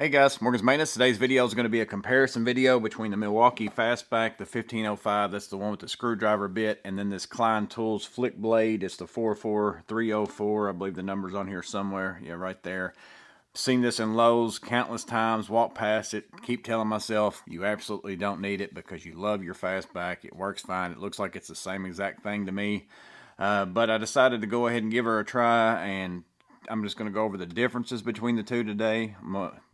Hey guys, Morgan's Maintenance. Today's video is going to be a comparison video between the Milwaukee Fastback, the 1505, that's the one with the screwdriver bit, and then this Klein Tools Flickblade. It's the 44304. I believe the number's on here somewhere. Yeah, right there. Seen this in Lowe's countless times, walked past it, keep telling myself you absolutely don't need it because you love your Fastback. It works fine. It looks like it's the same exact thing to me. But I decided to go ahead and give her a try, and I'm just going to go over the differences between the two today.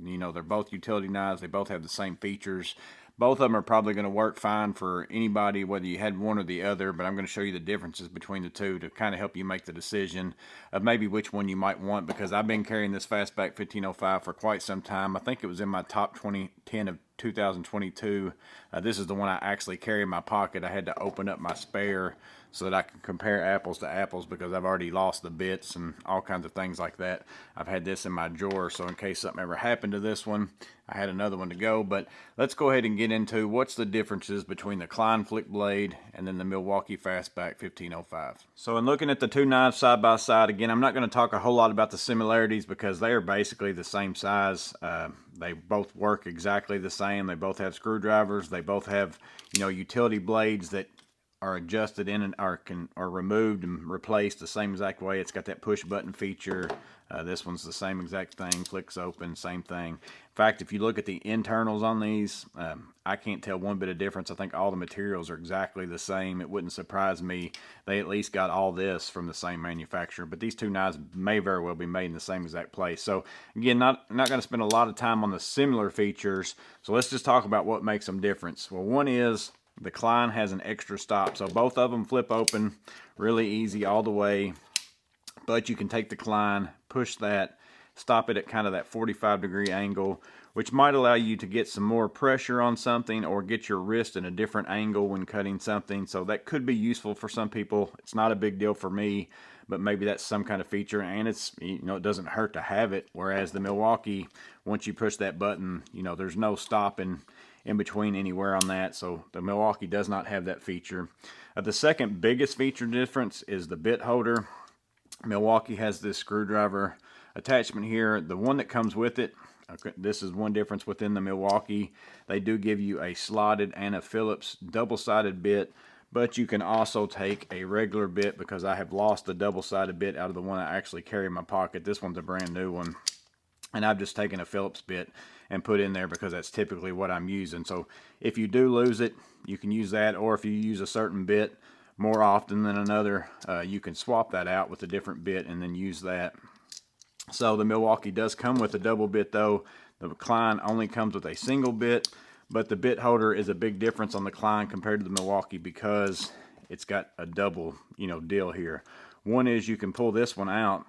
You know, they're both utility knives. They both have the same features. Both of them are probably going to work fine for anybody, whether you had one or the other, but I'm going to show you the differences between the two to kind of help you make the decision of maybe which one you might want, because I've been carrying this Fastback 1505 for quite some time. I think it was in my top 10 of 2022. This is the one I actually carry in my pocket. I had to open up my spare so that I can compare apples to apples because I've already lost the bits and all kinds of things like that. I've had this in my drawer, so in case something ever happened to this one, I had another one to go. But let's go ahead and get into what's the differences between the Klein Flickblade and then the Milwaukee Fastback 1505. So in looking at the two knives side by side, again, I'm not going to talk a whole lot about the similarities because they are basically the same size. They both work exactly the same. They both have screwdrivers. They both have, you know, utility blades that are adjusted in and are removed and replaced the same exact way. It's got that push button feature. This one's the same exact thing, flicks open, same thing. In fact, if you look at the internals on these, I can't tell one bit of difference. I think all the materials are exactly the same. It wouldn't surprise me. They at least got all this from the same manufacturer, but these two knives may very well be made in the same exact place. So again, not going to spend a lot of time on the similar features. So let's just talk about what makes them different. Well, one is the Klein has an extra stop, so both of them flip open really easy all the way, but you can take the Klein, push that, stop it at kind of that 45-degree angle, which might allow you to get some more pressure on something or get your wrist in a different angle when cutting something. So that could be useful for some people. It's not a big deal for me, but maybe that's some kind of feature, and it's, you know, it doesn't hurt to have it. Whereas the Milwaukee, once you push that button, you know, there's no stopping in between anywhere on that. So the Milwaukee does not have that feature. The second biggest feature difference is the bit holder. Milwaukee has this screwdriver attachment here. The one that comes with it, okay, this is one difference within the Milwaukee. They do give you a slotted and a Phillips double-sided bit, but you can also take a regular bit because I have lost the double-sided bit out of the one I actually carry in my pocket. This one's a brand new one, and I've just taken a Phillips bit and put in there because that's typically what I'm using. So if you do lose it, you can use that, or if you use a certain bit more often than another, you can swap that out with a different bit and then use that. So the Milwaukee does come with a double bit though. The Klein only comes with a single bit, but the bit holder is a big difference on the Klein compared to the Milwaukee because it's got a double, you know, deal here. One is you can pull this one out.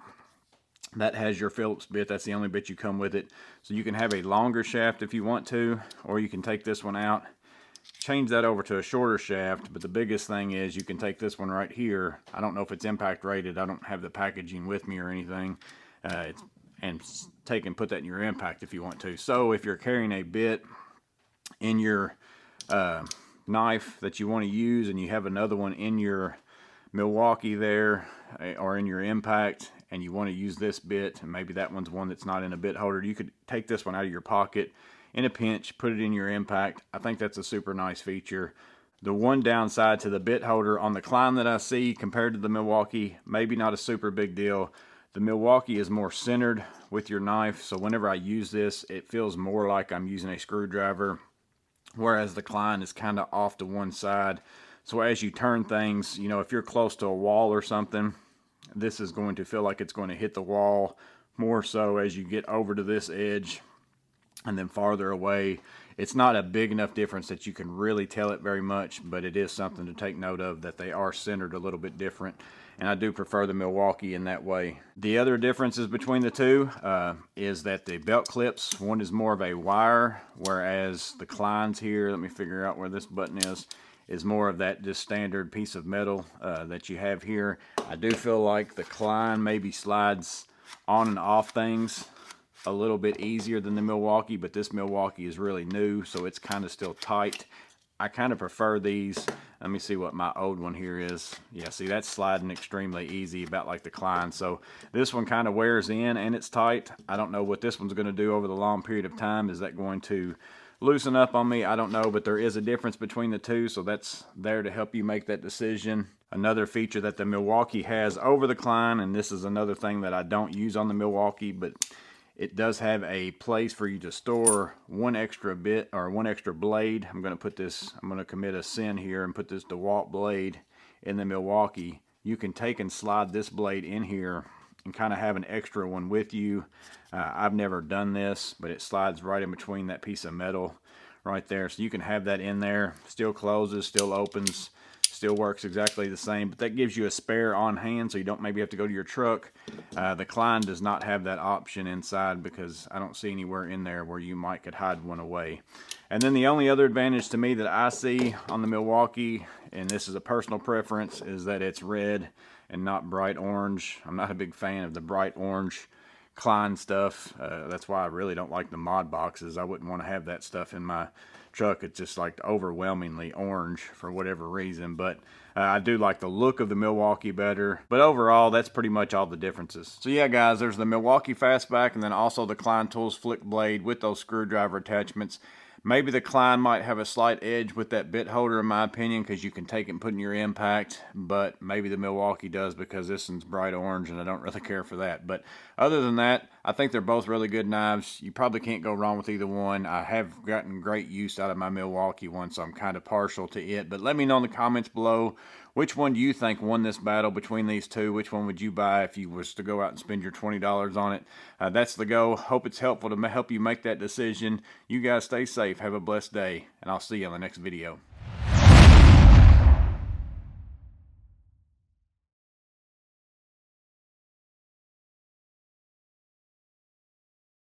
That has your Phillips bit. That's the only bit you come with it. So you can have a longer shaft if you want to, or you can take this one out, change that over to a shorter shaft. But the biggest thing is you can take this one right here. I don't know if it's impact rated. I don't have the packaging with me or anything. And take and put that in your impact if you want to. So if you're carrying a bit in your knife that you want to use and you have another one in your Milwaukee there or in your impact, and you want to use this bit, and maybe that one's one that's not in a bit holder, you could take this one out of your pocket in a pinch, put it in your impact. I think that's a super nice feature. The one downside to the bit holder on the Klein that I see compared to the Milwaukee, maybe not a super big deal. The Milwaukee is more centered with your knife, so whenever I use this, it feels more like I'm using a screwdriver, whereas the Klein is kind of off to one side. So as you turn things, you know, if you're close to a wall or something, this is going to feel like it's going to hit the wall more so as you get over to this edge and then farther away. It's not a big enough difference that you can really tell it very much, but it is something to take note of, that they are centered a little bit different. And I do prefer the Milwaukee in that way. The other differences between the two is that the belt clips, one is more of a wire, whereas the Klein's here, let me figure out where this button is more of that just standard piece of metal that you have here. I do feel like the Klein maybe slides on and off things a little bit easier than the Milwaukee, but this Milwaukee is really new, so it's kind of still tight. I kind of prefer these. Let me see what my old one here is. Yeah, see, that's sliding extremely easy, about like the Klein. So this one kind of wears in and it's tight. I don't know what this one's going to do over the long period of time. Is that going to loosen up on me? I don't know, but there is a difference between the two, so that's there to help you make that decision. Another feature that the Milwaukee has over the Klein, and this is another thing that I don't use on the Milwaukee, but it does have a place for you to store one extra bit or one extra blade. I'm going to commit a sin here and put this DeWalt blade in the Milwaukee. You can take and slide this blade in here and kind of have an extra one with you. I've never done this, but it slides right in between that piece of metal right there. So you can have that in there. Still closes, still opens, still works exactly the same, but that gives you a spare on hand so you don't maybe have to go to your truck. The Klein does not have that option inside because I don't see anywhere in there where you could hide one away. And then the only other advantage to me that I see on the Milwaukee, and this is a personal preference, is that it's red and not bright orange. I'm not a big fan of the bright orange Klein stuff. That's why I really don't like the mod boxes. I wouldn't want to have that stuff in my truck. It's just like overwhelmingly orange for whatever reason, but I do like the look of the Milwaukee better. But overall, that's pretty much all the differences. So yeah, guys, there's the Milwaukee Fastback and then also the Klein Tools Flickblade with those screwdriver attachments. Maybe the Klein might have a slight edge with that bit holder in my opinion, because you can take it and put in your impact, but maybe the Milwaukee does because this one's bright orange and I don't really care for that. But other than that, I think they're both really good knives. You probably can't go wrong with either one. I have gotten great use out of my Milwaukee one, so I'm kind of partial to it. But let me know in the comments below, which one do you think won this battle between these two? Which one would you buy if you was to go out and spend your $20 on it? That's the go. Hope it's helpful to help you make that decision. You guys stay safe. Have a blessed day, and I'll see you on the next video.